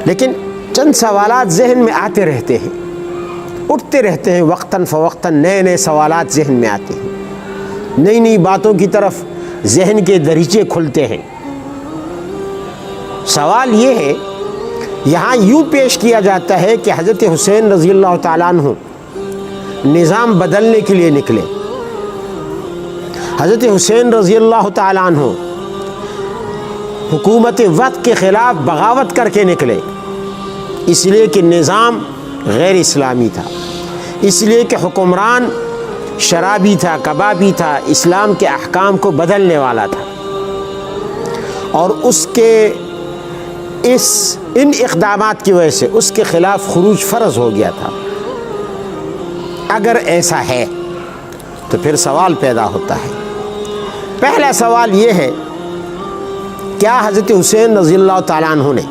لیکن چند سوالات ذہن میں آتے رہتے ہیں، اٹھتے رہتے ہیں، وقتاً فوقتاً نئے نئے سوالات ذہن میں آتے ہیں، نئی نئی باتوں کی طرف ذہن کے دریچے کھلتے ہیں۔ سوال یہ ہے، یہاں یوں پیش کیا جاتا ہے کہ حضرت حسین رضی اللہ تعالیٰ عنہ نظام بدلنے کے لیے نکلے۔ حضرت حسین رضی اللہ تعالیٰ عنہ حکومت وقت کے خلاف بغاوت کر کے نکلے، اس لیے کہ نظام غیر اسلامی تھا، اس لیے کہ حکمران شرابی تھا، کبابی تھا، اسلام کے احکام کو بدلنے والا تھا، اور اس کے ان اقدامات کی وجہ سے اس کے خلاف خروج فرض ہو گیا تھا۔ اگر ایسا ہے تو پھر سوال پیدا ہوتا ہے۔ پہلا سوال یہ ہے، کیا حضرت حسین رضی اللہ تعالیٰ عنہ نے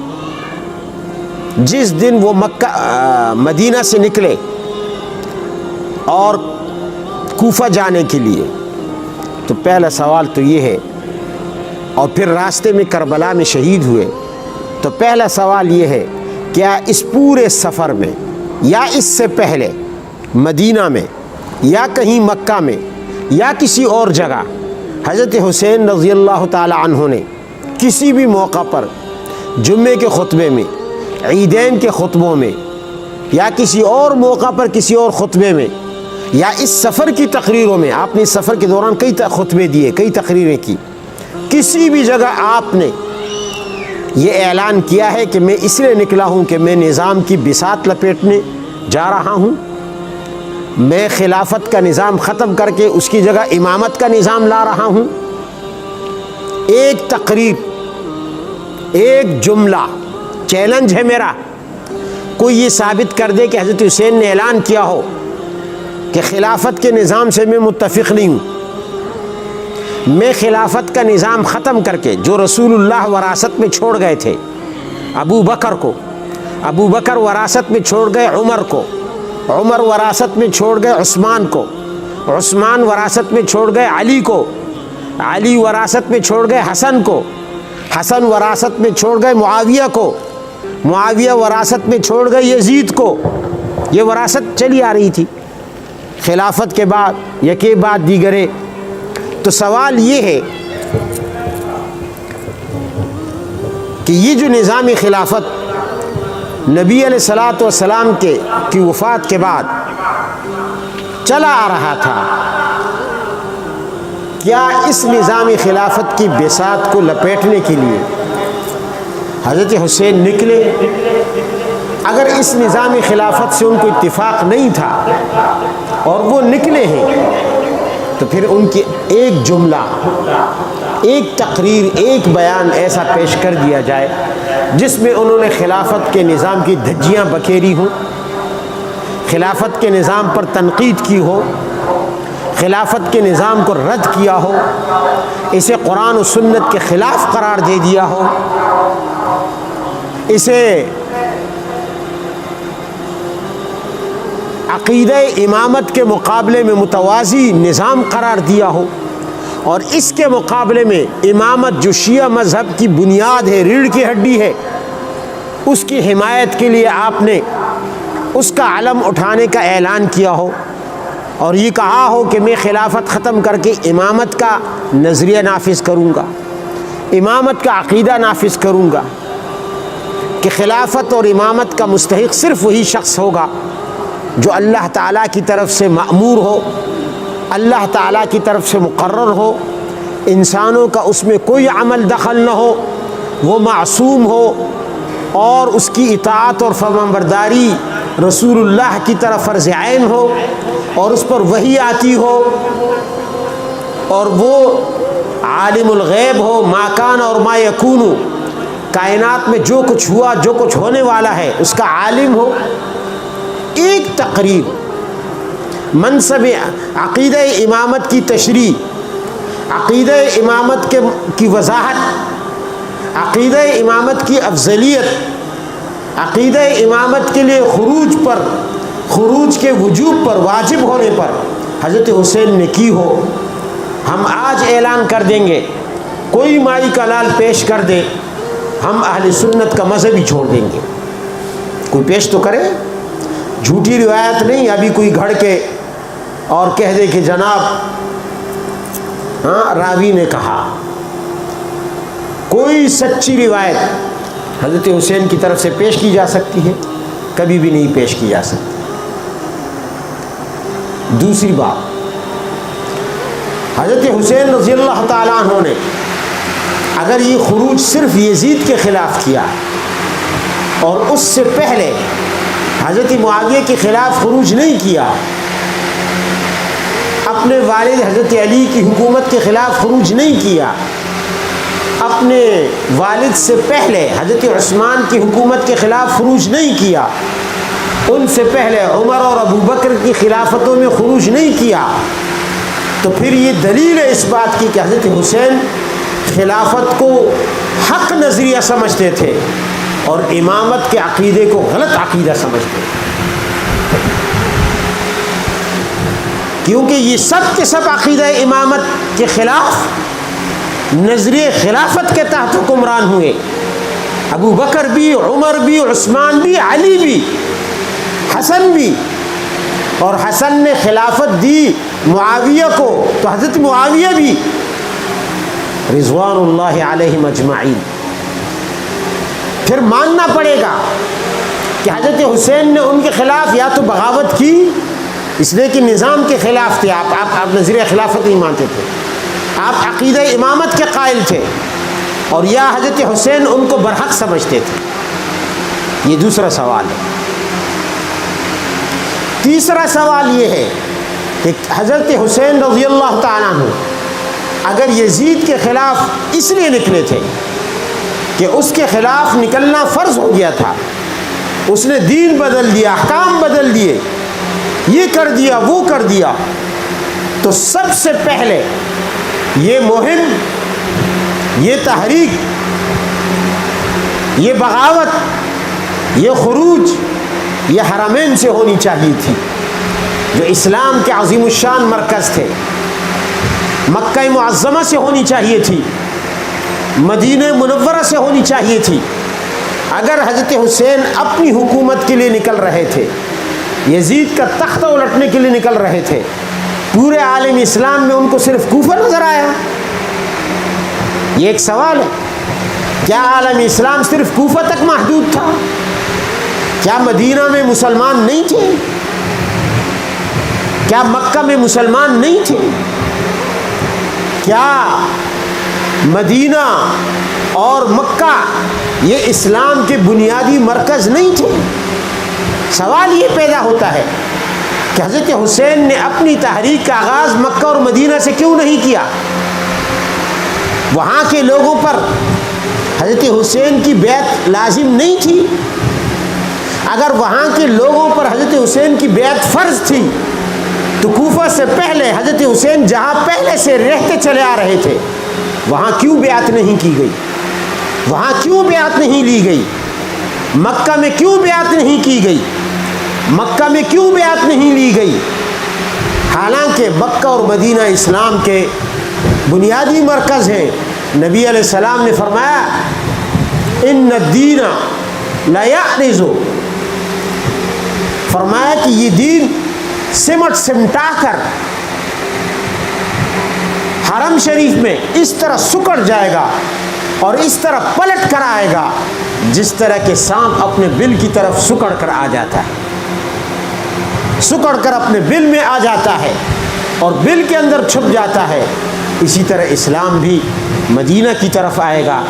جس دن وہ مدینہ سے نکلے اور کوفہ جانے کے لیے، تو پہلا سوال تو یہ ہے، اور پھر راستے میں کربلا میں شہید ہوئے، تو پہلا سوال یہ ہے، کیا اس پورے سفر میں یا اس سے پہلے مدینہ میں یا کہیں مکہ میں یا کسی اور جگہ حضرت حسین رضی اللہ تعالی عنہ نے کسی بھی موقع پر جمعے کے خطبے میں، عیدین کے خطبوں میں، یا کسی اور موقع پر کسی اور خطبے میں، یا اس سفر کی تقریروں میں، آپ نے اس سفر کے دوران کئی خطبے دیے، کئی تقریریں کی، کسی بھی جگہ آپ نے یہ اعلان کیا ہے کہ میں اس لیے نکلا ہوں کہ میں نظام کی بساط لپیٹنے جا رہا ہوں، میں خلافت کا نظام ختم کر کے اس کی جگہ امامت کا نظام لا رہا ہوں؟ ایک تقریر، ایک جملہ، چیلنج ہے میرا، کوئی یہ ثابت کر دے کہ حضرت حسین نے اعلان کیا ہو کہ خلافت کے نظام سے میں متفق نہیں ہوں، میں خلافت کا نظام ختم کر کے جو رسول اللہ وراثت میں چھوڑ گئے تھے ابو بکر کو، ابو بکر وراثت میں چھوڑ گئے عمر کو، عمر وراثت میں چھوڑ گئے عثمان کو، عثمان وراثت میں چھوڑ گئے علی کو، علی وراثت میں چھوڑ گئے حسن کو، حسن وراثت میں چھوڑ گئے معاویہ کو، معاویہ وراثت میں چھوڑ گئے یزید کو۔ یہ وراثت چلی آ رہی تھی خلافت کے بعد یکے بعد دیگرے۔ تو سوال یہ ہے کہ یہ جو نظام خلافت نبی علیہ الصلوۃ والسلام کی وفات کے بعد چلا آ رہا تھا، کیا اس نظام خلافت کی بساط کو لپیٹنے کے لیے حضرت حسین نکلے؟ اگر اس نظام خلافت سے ان کو اتفاق نہیں تھا اور وہ نکلے ہیں، تو پھر ان کی ایک جملہ، ایک تقریر، ایک بیان ایسا پیش کر دیا جائے جس میں انہوں نے خلافت کے نظام کی دھجیاں بکھیری ہوں، خلافت کے نظام پر تنقید کی ہو، خلافت کے نظام کو رد کیا ہو، اسے قرآن و سنت کے خلاف قرار دے دیا ہو، اسے عقیدہ امامت کے مقابلے میں متوازی نظام قرار دیا ہو، اور اس کے مقابلے میں امامت جو شیعہ مذہب کی بنیاد ہے، ریڑھ کی ہڈی ہے، اس کی حمایت کے لیے آپ نے اس کا علم اٹھانے کا اعلان کیا ہو، اور یہ کہا ہو کہ میں خلافت ختم کر کے امامت کا نظریہ نافذ کروں گا، امامت کا عقیدہ نافذ کروں گا، کہ خلافت اور امامت کا مستحق صرف وہی شخص ہوگا جو اللہ تعالیٰ کی طرف سے مأمور ہو، اللہ تعالیٰ کی طرف سے مقرر ہو، انسانوں کا اس میں کوئی عمل دخل نہ ہو، وہ معصوم ہو، اور اس کی اطاعت اور فرمانبرداری رسول اللہ کی طرف فرض عین ہو، اور اس پر وحی آتی ہو، اور وہ عالم الغیب ہو، ما کان اور ما یکون، کائنات میں جو کچھ ہوا، جو کچھ ہونے والا ہے اس کا عالم ہو۔ ایک تقریر، منصب عقیدہ امامت کی تشریح، عقیدہ امامت کی وضاحت، عقیدہ امامت کی افضلیت، عقیدہ امامت کے لیے خروج کے وجوب پر، واجب ہونے پر حضرت حسین نے کی ہو، ہم آج اعلان کر دیں گے، کوئی مائی کا لال پیش کر دے، ہم اہل سنت کا مذہب ہی چھوڑ دیں گے۔ کوئی پیش تو کرے، جھوٹی روایت نہیں ابھی کوئی گھڑ کے اور کہہ دے کہ جناب ہاں راوی نے کہا۔ کوئی سچی روایت حضرت حسین کی طرف سے پیش کی جا سکتی ہے؟ کبھی بھی نہیں پیش کی جا سکتی۔ دوسری بات، حضرت حسین رضی اللہ تعالیٰ عنہ نے اگر یہ خروج صرف یزید کے خلاف کیا اور اس سے پہلے حضرت معاویہ کے خلاف خروج نہیں کیا، اپنے والد حضرت علی کی حکومت کے خلاف خروج نہیں کیا، اپنے والد سے پہلے حضرت عثمان کی حکومت کے خلاف خروج نہیں کیا، ان سے پہلے عمر اور ابو بکر کی خلافتوں میں خروج نہیں کیا، تو پھر یہ دلیل ہے اس بات کی کہ حضرت حسین خلافت کو حق نظریہ سمجھتے تھے اور امامت کے عقیدے کو غلط عقیدہ سمجھتے تھے، کیونکہ یہ سب کے سب عقیدہ امامت کے خلاف نظریہ خلافت کے تحت حکمران ہوئے۔ ابو بکر بھی، عمر بھی، عثمان بھی، علی بھی، حسن بھی، اور حسن نے خلافت دی معاویہ کو، تو حضرت معاویہ بھی رضوان اللہ علیہم اجمعین۔ پھر ماننا پڑے گا کہ حضرت حسین نے ان کے خلاف یا تو بغاوت کی اس لیے کہ نظام کے خلاف تھے، آپ نظریہ خلافت نہیں مانتے تھے، آپ عقیدہ امامت کے قائل تھے، اور یا حضرت حسین ان کو برحق سمجھتے تھے۔ یہ دوسرا سوال ہے۔ تیسرا سوال یہ ہے کہ حضرت حسین رضی اللہ تعالیٰ عنہ اگر یزید کے خلاف اس لیے نکلے تھے کہ اس کے خلاف نکلنا فرض ہو گیا تھا، اس نے دین بدل دیا، احکام بدل دیے، یہ کر دیا وہ کر دیا، تو سب سے پہلے یہ مہم، یہ تحریک، یہ بغاوت، یہ خروج یہ حرمین سے ہونی چاہیے تھی، جو اسلام کے عظیم الشان مرکز تھے، مکہ معظمہ سے ہونی چاہیے تھی، مدینہ منورہ سے ہونی چاہیے تھی۔ اگر حضرت حسین اپنی حکومت کے لیے نکل رہے تھے، یزید کا تختہ الٹنے کے لیے نکل رہے تھے، پورے عالم اسلام میں ان کو صرف کوفہ نظر آیا؟ یہ ایک سوال ہے۔ کیا عالم اسلام صرف کوفہ تک محدود تھا؟ کیا مدینہ میں مسلمان نہیں تھے؟ کیا مکہ میں مسلمان نہیں تھے؟ کیا مدینہ اور مکہ یہ اسلام کے بنیادی مرکز نہیں تھے؟ سوال یہ پیدا ہوتا ہے کہ حضرت حسین نے اپنی تحریک کا آغاز مکہ اور مدینہ سے کیوں نہیں کیا؟ وہاں کے لوگوں پر حضرت حسین کی بیعت لازم نہیں تھی؟ اگر وہاں کے لوگوں پر حضرت حسین کی بیعت فرض تھی تو کوفہ سے پہلے حضرت حسین جہاں پہلے سے رہتے چلے آ رہے تھے وہاں کیوں بیعت نہیں کی گئی؟ وہاں کیوں بیعت نہیں لی گئی؟ مکہ میں کیوں بیعت نہیں کی گئی؟ مکہ میں کیوں بیعت نہیں لی گئی؟ حالانکہ مکہ اور مدینہ اسلام کے بنیادی مرکز ہیں۔ نبی علیہ السلام نے فرمایا ان الدین لا یعرض، فرمایا کہ یہ دین سمٹ سمٹا کر حرم شریف میں اس طرح سکڑ جائے گا اور اس طرح پلٹ کر آئے گا جس طرح کہ سانپ اپنے بل کی طرف سکڑ کر آ جاتا ہے، سکڑ کر اپنے بل میں آ جاتا ہے اور بل کے اندر چھپ جاتا ہے۔ اسی طرح اسلام بھی مدینہ کی طرف آئے گا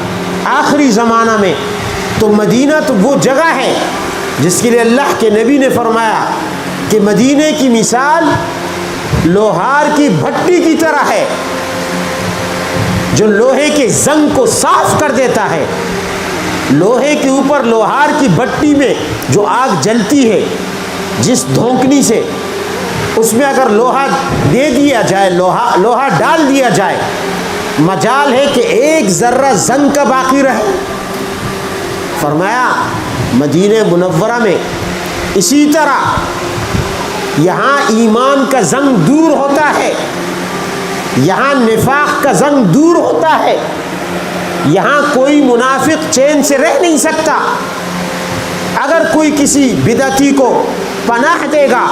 آخری زمانہ میں۔ تو مدینہ تو وہ جگہ ہے جس کے لیے اللہ کے نبی نے فرمایا کہ مدینہ کی مثال لوہار کی بھٹی کی طرح ہے جو لوہے کے زنگ کو صاف کر دیتا ہے۔ لوہے کے اوپر لوہار کی بھٹی میں جو آگ جلتی ہے جس دھونکنی سے، اس میں اگر لوہا دے دیا جائے، لوہا ڈال دیا جائے، مجال ہے کہ ایک ذرہ زنگ کا باقی رہے۔ فرمایا مدینہ منورہ میں اسی طرح یہاں ایمان کا زنگ دور ہوتا ہے، یہاں نفاق کا زنگ دور ہوتا ہے، یہاں کوئی منافق چین سے رہ نہیں سکتا۔ اگر کوئی کسی بدعتی کو پناہ دے گا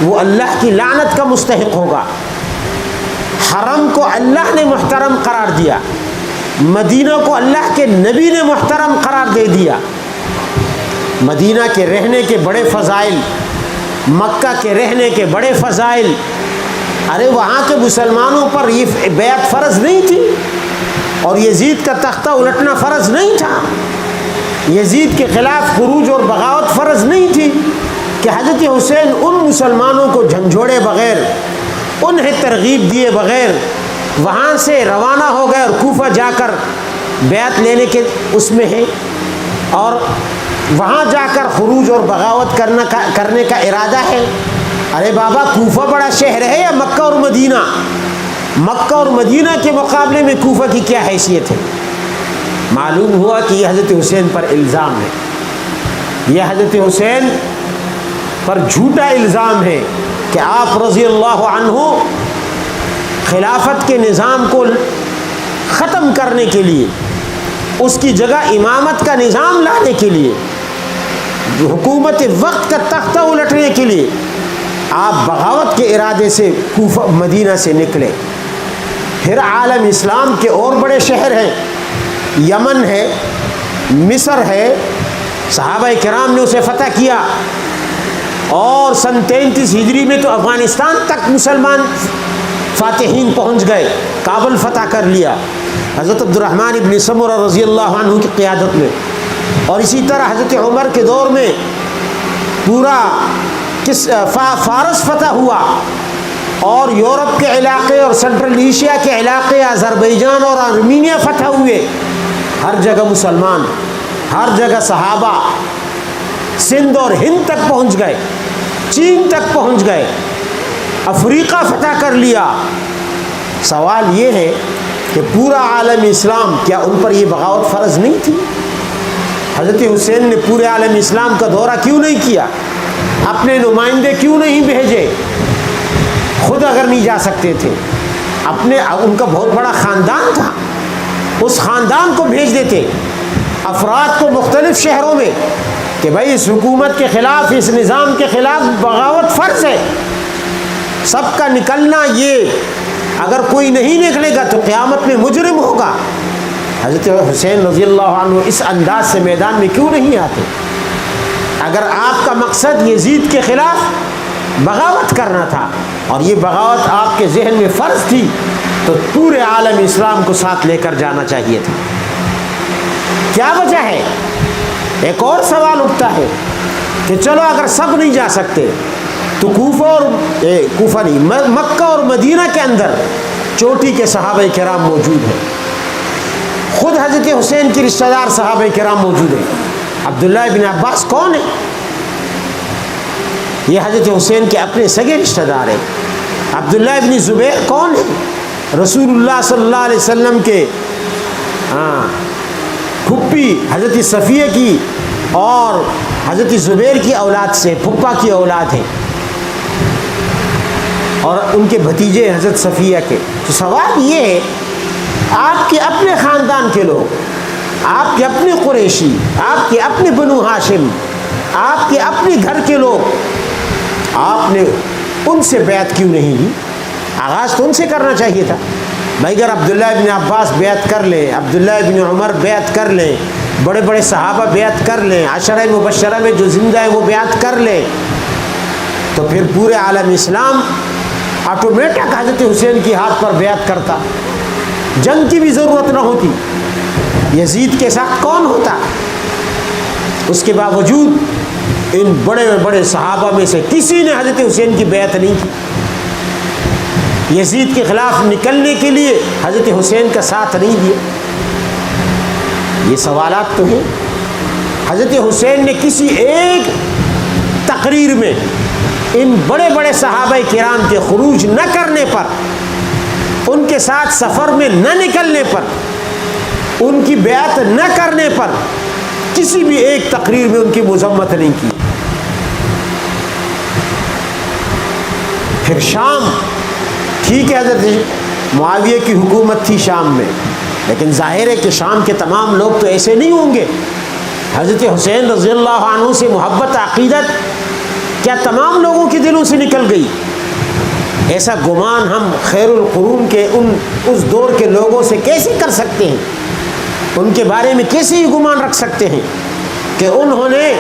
وہ اللہ کی لعنت کا مستحق ہوگا۔ حرم کو اللہ نے محترم قرار دیا، مدینہ کو اللہ کے نبی نے محترم قرار دے دیا۔ مدینہ کے رہنے کے بڑے فضائل، مکہ کے رہنے کے بڑے فضائل۔ ارے وہاں کے مسلمانوں پر یہ بیعت فرض نہیں تھی، اور یزید کا تختہ الٹنا فرض نہیں تھا، یزید کے خلاف خروج اور بغاوت فرض نہیں تھی کہ حضرت حسین ان مسلمانوں کو جھنجھوڑے بغیر، انہیں ترغیب دیے بغیر وہاں سے روانہ ہو گئے اور کوفہ جا کر بیعت لینے کے اس میں ہیں، اور وہاں جا کر خروج اور بغاوت کرنے کا ارادہ ہے۔ ارے بابا، کوفہ بڑا شہر ہے یا مکہ اور مدینہ؟ مکہ اور مدینہ کے مقابلے میں کوفہ کی کیا حیثیت ہے؟ معلوم ہوا کہ یہ حضرت حسین پر الزام ہے، یہ حضرت حسین پر جھوٹا الزام ہے کہ آپ رضی اللہ عنہ خلافت کے نظام کو ختم کرنے کے لیے، اس کی جگہ امامت کا نظام لانے کے لیے، حکومت وقت کا تختہ الٹنے کے لیے آپ بغاوت کے ارادے سے کوفہ مدینہ سے نکلے۔ پھر عالم اسلام کے اور بڑے شہر ہیں، یمن ہے، مصر ہے، صحابہ کرام نے اسے فتح کیا، اور سن 33 ہجری میں تو افغانستان تک مسلمان فاتحین پہنچ گئے، کابل فتح کر لیا حضرت عبد الرحمن ابن سمرہ رضی اللہ عنہ کی قیادت میں۔ اور اسی طرح حضرت عمر کے دور میں پورا فارس فتح ہوا، اور یورپ کے علاقے اور سنٹرل ایشیا کے علاقے، آذربائیجان اور آرمینیا فتح ہوئے۔ ہر جگہ مسلمان، ہر جگہ صحابہ، سندھ اور ہند تک پہنچ گئے، چین تک پہنچ گئے، افریقہ فتح کر لیا۔ سوال یہ ہے کہ پورا عالم اسلام، کیا ان پر یہ بغاوت فرض نہیں تھی؟ حضرت حسین نے پورے عالم اسلام کا دورہ کیوں نہیں کیا؟ اپنے نمائندے کیوں نہیں بھیجے؟ خود اگر نہیں جا سکتے تھے، ان کا بہت بڑا خاندان تھا، اس خاندان کو بھیج دیتے، افراد کو مختلف شہروں میں، کہ بھائی اس حکومت کے خلاف، اس نظام کے خلاف بغاوت فرض ہے، سب کا نکلنا۔ یہ اگر کوئی نہیں نکلے گا تو قیامت میں مجرم ہوگا۔ حضرت حسین رضی اللہ عنہ اس انداز سے میدان میں کیوں نہیں آتے؟ اگر آپ کا مقصد یزید کے خلاف بغاوت کرنا تھا، اور یہ بغاوت آپ کے ذہن میں فرض تھی، تو پورے عالم اسلام کو ساتھ لے کر جانا چاہیے تھا۔ کیا وجہ ہے؟ ایک اور سوال اٹھتا ہے کہ چلو اگر سب نہیں جا سکتے تو کوفہ نہیں، مکہ اور مدینہ کے اندر چوٹی کے صحابہ کرام موجود ہیں، خود حضرت حسین کے رشتہ دار صحابہ کرام موجود ہیں۔ عبداللہ بن عباس کون ہے؟ یہ حضرت حسین کے اپنے سگے رشتہ دار ہیں۔ عبداللہ بن زبیر کون ہے؟ رسول اللہ صلی اللہ علیہ وسلم کے پھپھی حضرت صفیہ کی اور حضرت زبیر کی اولاد سے، پھپھا کی اولاد ہیں، اور ان کے بھتیجے حضرت صفیہ کے۔ تو سوال یہ ہے، آپ کے اپنے خاندان کے لوگ، آپ کے اپنے قریشی، آپ کے اپنے بنو ہاشم، آپ کے اپنے گھر کے لوگ، آپ نے ان سے بیعت کیوں نہیں لی؟ آغاز تو ان سے کرنا چاہیے تھا۔ بھائی اگر عبداللہ بن عباس بیعت کر لیں، عبداللہ بن عمر بیعت کر لیں، بڑے بڑے صحابہ بیعت کر لیں، عشرہ مبشرہ میں جو زندہ ہے وہ بیعت کر لیں، تو پھر پورے عالم اسلام آٹومیٹک حضرت حسین کی ہاتھ پر بیعت کرتا، جنگ کی بھی ضرورت نہ ہوتی، یزید کے ساتھ کون ہوتا؟ اس کے باوجود ان بڑے بڑے صحابہ میں سے کسی نے حضرت حسین کی بیعت نہیں کی۔ یزید کے خلاف نکلنے کے لیے حضرت حسین کا ساتھ نہیں دیا۔ یہ سوالات تو ہیں۔ حضرت حسین نے کسی ایک تقریر میں ان بڑے بڑے صحابہ کرام کے خروج نہ کرنے پر، ان کے ساتھ سفر میں نہ نکلنے پر، ان کی بیعت نہ کرنے پر کسی بھی ایک تقریر میں ان کی مذمت نہیں کی۔ پھر شام، ٹھیک ہے حضرت معاویہ کی حکومت تھی شام میں، لیکن ظاہر ہے کہ شام کے تمام لوگ تو ایسے نہیں ہوں گے۔ حضرت حسین رضی اللہ عنہ سے محبت عقیدت کیا تمام لوگوں کے دلوں سے نکل گئی؟ ایسا گمان ہم خیر القرون کے اس دور کے لوگوں سے کیسے کر سکتے ہیں؟ ان کے بارے میں کیسے یہ گمان رکھ سکتے ہیں کہ انہوں نے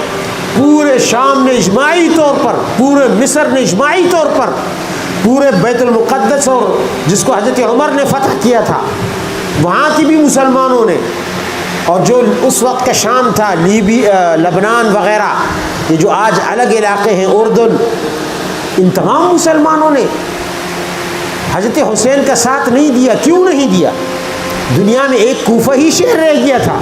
پورے شام نے اجماعی طور پر، پورے مصر نے اجماعی طور پر، پورے بیت المقدس اور جس کو حضرت عمر نے فتح کیا تھا وہاں کی بھی مسلمانوں نے، اور جو اس وقت کا شام تھا، لبنان وغیرہ، یہ جو آج الگ علاقے ہیں، اردن، ان تمام مسلمانوں نے حضرت حسین کا ساتھ نہیں دیا۔ کیوں نہیں دیا؟ دنیا میں ایک کوفہ ہی شہر رہ گیا تھا۔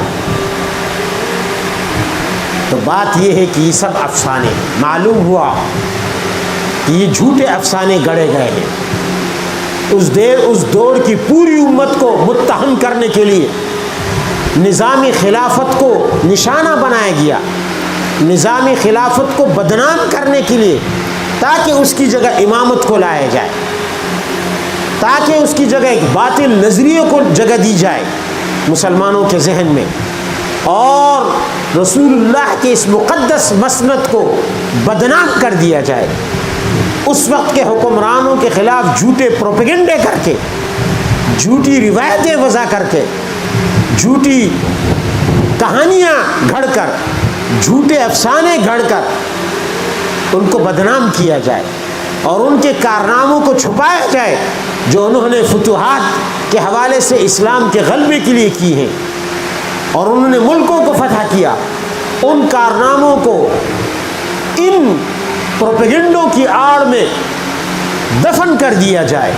تو بات یہ ہے کہ یہ سب افسانے، معلوم ہوا کہ یہ جھوٹے افسانے گڑھے گئے ہیں۔ اس دور کی پوری امت کو متہم کرنے کے لیے نظام خلافت کو نشانہ بنایا گیا، نظام خلافت کو بدنام کرنے کے لیے، تاکہ اس کی جگہ امامت کو لایا جائے، تاکہ اس کی جگہ ایک باطل نظریے کو جگہ دی جائے مسلمانوں کے ذہن میں، اور رسول اللہ کے اس مقدس مسند کو بدنام کر دیا جائے۔ اس وقت کے حکمرانوں کے خلاف جھوٹے پروپیگنڈے کر کے، جھوٹی روایتیں وضع کر کے، جھوٹی کہانیاں گھڑ کر، جھوٹے افسانے گھڑ کر ان کو بدنام کیا جائے اور ان کے کارناموں کو چھپایا جائے جو انہوں نے فتوحات کے حوالے سے اسلام کے غلبے کے لیے کی ہیں اور انہوں نے ملکوں کو فتح کیا۔ ان کارناموں کو ان پروپیگنڈوں کی آڑ میں دفن کر دیا جائے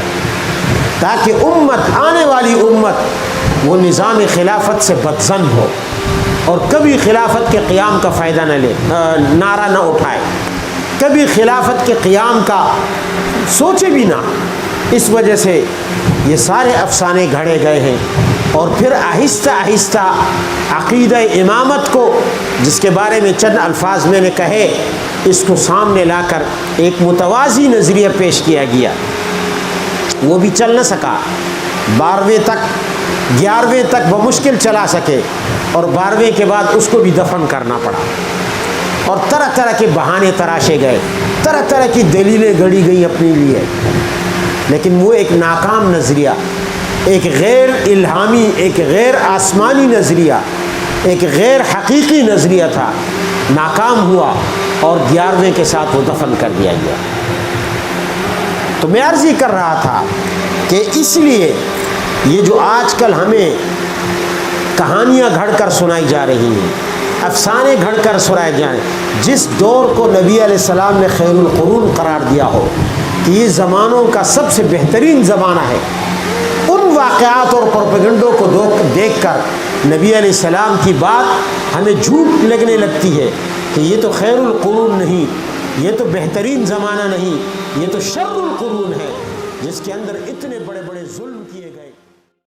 تاکہ امت، آنے والی امت، وہ نظام خلافت سے بدظن ہو اور کبھی خلافت کے قیام کا فائدہ نہ لے، نعرہ نہ اٹھائے، کبھی خلافت کے قیام کا سوچے بھی نہ۔ اس وجہ سے یہ سارے افسانے گھڑے گئے ہیں، اور پھر آہستہ آہستہ عقیدہ امامت کو، جس کے بارے میں چند الفاظ میں نے کہے، اس کو سامنے لا کر ایک متوازی نظریہ پیش کیا گیا۔ وہ بھی چل نہ سکا، 12ویں تک 11ویں تک بمشکل چلا سکے، اور 12ویں کے بعد اس کو بھی دفن کرنا پڑا، اور طرح طرح کے بہانے تراشے گئے، طرح طرح کی دلیلیں گڑھی گئی اپنے لیے، لیکن وہ ایک ناکام نظریہ، ایک غیر الہامی، ایک غیر آسمانی نظریہ، ایک غیر حقیقی نظریہ تھا، ناکام ہوا اور 11ویں کے ساتھ وہ دفن کر دیا گیا۔ تو میں عرض کر رہا تھا کہ اس لیے یہ جو آج کل ہمیں کہانیاں گھڑ کر سنائی جا رہی ہیں، افسانے گھڑ کر سنائے جائیں، جس دور کو نبی علیہ السلام نے خیر القرون قرار دیا ہو کہ یہ زمانوں کا سب سے بہترین زمانہ ہے، ان واقعات اور پروپیگنڈوں کو دیکھ کر نبی علیہ السلام کی بات ہمیں جھوٹ لگنے لگتی ہے کہ یہ تو خیر القرون نہیں، یہ تو بہترین زمانہ نہیں، یہ تو شر القرون ہے، جس کے اندر اتنے بڑے بڑے ظلم کیے گئے۔